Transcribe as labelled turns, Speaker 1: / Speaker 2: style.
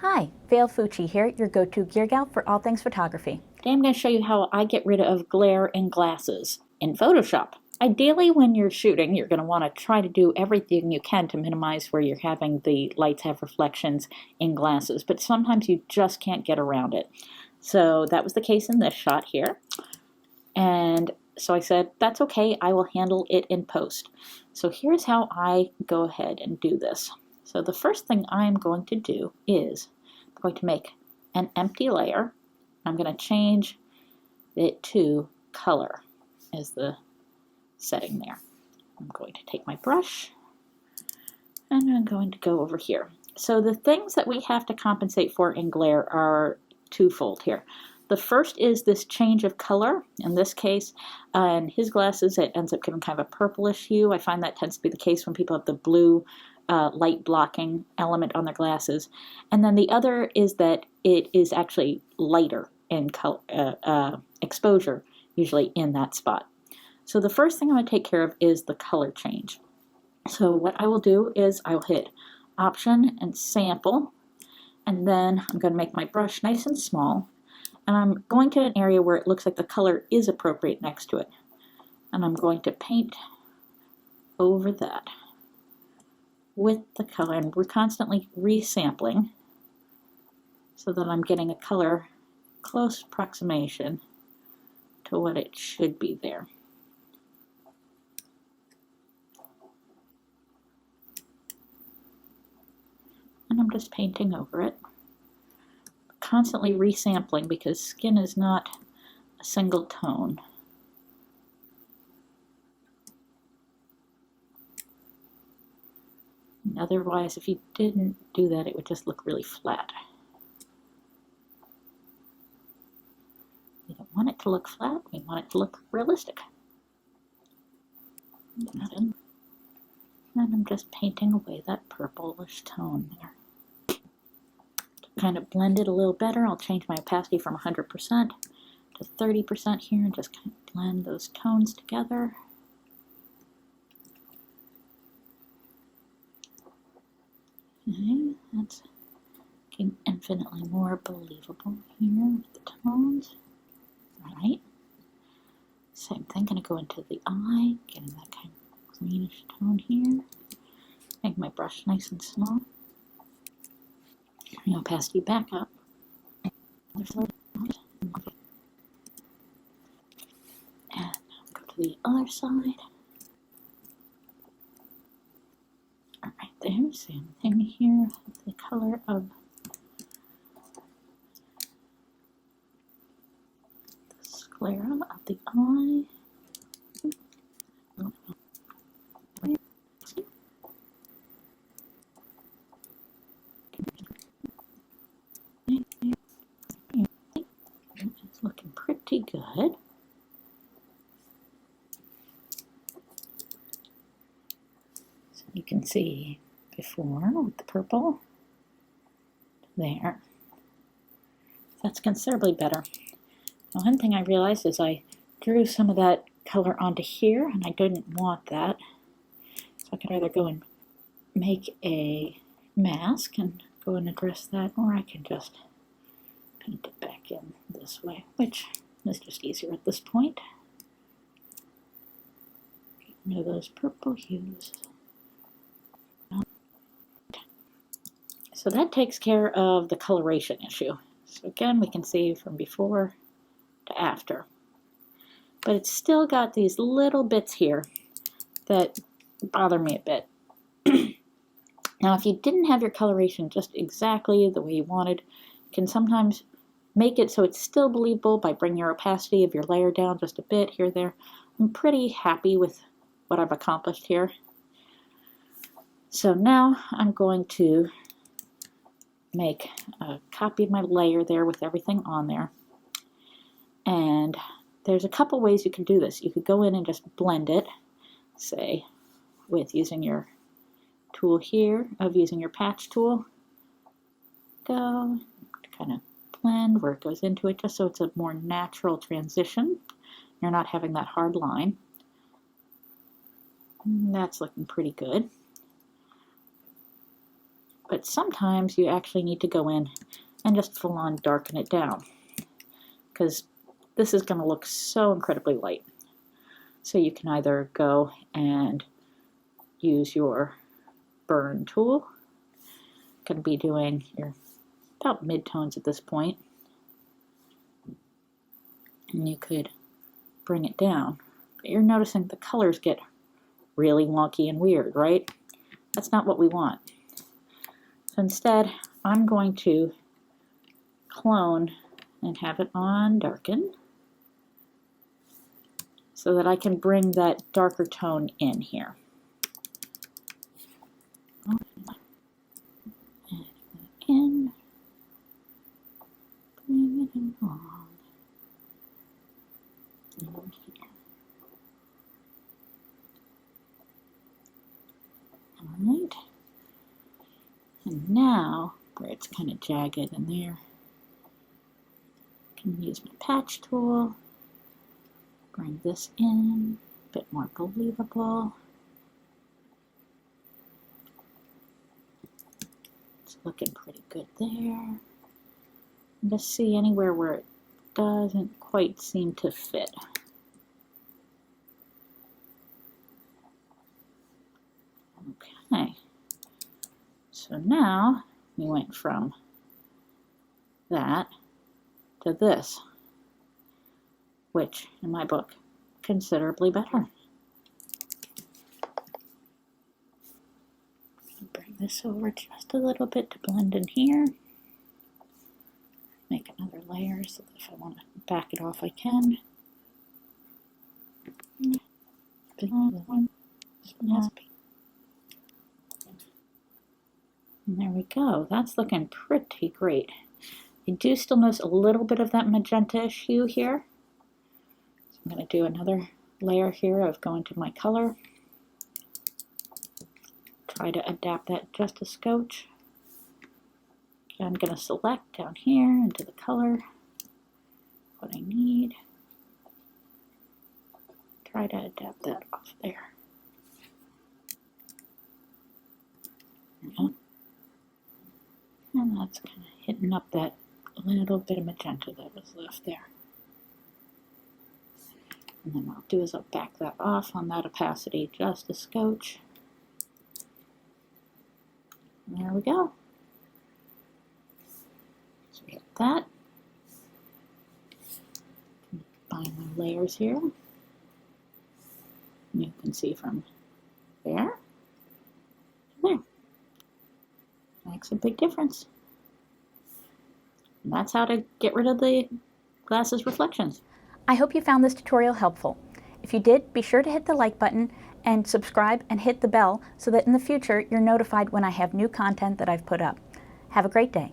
Speaker 1: Hi, Vail Fucci here, your go-to gear gal for all things photography. Today I'm going to show you how I get rid of glare in glasses in Photoshop. Ideally, when you're shooting, you're going to want to try to do everything you can to minimize where you're having the lights have reflections in glasses, but sometimes you just can't get around it. So that was the case in this shot here. And so I said, that's okay, I will handle it in post. So here's how I go ahead and do this. So the first thing I'm going to do is I'm going to make an empty layer. I'm going to change it to color as the setting there. I'm going to take my brush and I'm going to go over here. So the things that we have to compensate for in glare are twofold here. The first is this change of color. In this case, in his glasses, it ends up giving kind of a purplish hue. I find that tends to be the case when people have the blue light blocking element on their glasses. And then the other is that it is actually lighter in color, exposure, usually in that spot. So the first thing I'm going to take care of is the color change. So what I will do is I will hit Option and Sample, and then I'm going to make my brush nice and small, and I'm going to an area where it looks like the color is appropriate next to it. And I'm going to paint over that with the color, and we're constantly resampling so that I'm getting a color close approximation to what it should be there. And I'm just painting over it, constantly resampling because skin is not a single tone. And otherwise, if you didn't do that, it would just look really flat. We don't want it to look flat, we want it to look realistic. And I'm just painting away that purplish tone there. To kind of blend it a little better, I'll change my opacity from 100% to 30% here and just kind of blend those tones together. Okay, that's getting infinitely more believable here with the tones. Alright. Same thing, gonna go into the eye, getting that kind of greenish tone here. Make my brush nice and small. Bring opacity back up. And go to the other side. Alright, there, same thing here with the color of the sclera of the eye. It's looking pretty good. So you can see before with the purple there. That's considerably better. Now, one thing I realized is I drew some of that color onto here, and I didn't want that. So I could either go and make a mask and go and address that, or I can just paint it back in this way, which is just easier at this point. Get rid of those purple hues. So that takes care of the coloration issue. So again, we can see from before to after. But it's still got these little bits here that bother me a bit. Now, if you didn't have your coloration just exactly the way you wanted, you can sometimes make it so it's still believable by bringing your opacity of your layer down just a bit here, there. I'm pretty happy with what I've accomplished here. So now I'm going to make a copy of my layer there with everything on there. And there's a couple ways you can do this. You could go in and just blend it, say, with using your tool here, using your patch tool. Go, kind of blend where it goes into it, just so it's a more natural transition. You're not having that hard line. And that's looking pretty good. But sometimes you actually need to go in and just full on darken it down, because this is going to look so incredibly light. So you can either go and use your burn tool. Going to be doing your about mid-tones at this point. And you could bring it down. But you're noticing the colors get really wonky and weird, right? That's not what we want. So instead, I'm going to clone and have it on darken, so that I can bring that darker tone in here. In, bring it along. Over here. Alright. And now, where it's kind of jagged in there, I can use my patch tool. Bring this in, a bit more believable. It's looking pretty good there. And just see anywhere where it doesn't quite seem to fit. Okay, so now we went from that to this, which in my book, considerably better. Bring this over just a little bit to blend in here. Make another layer so that if I want to back it off, I can. And there we go. That's looking pretty great. I do still notice a little bit of that magenta-ish hue here. So I'm going to do another layer here of going to my color. Try to adapt that just a scotch. Okay, I'm going to select down here into the color what I need. Try to adapt that off there. And that's kind of hitting up that little bit of magenta that was left there. And then what I'll do is I'll back that off on that opacity just a scotch. And there we go. So we have that. Combine my layers here. And you can see from there to there. Makes a big difference. And that's how to get rid of the glasses reflections. I hope you found this tutorial helpful. If you did, be sure to hit the like button and subscribe and hit the bell so that in the future you're notified when I have new content that I've put up. Have a great day.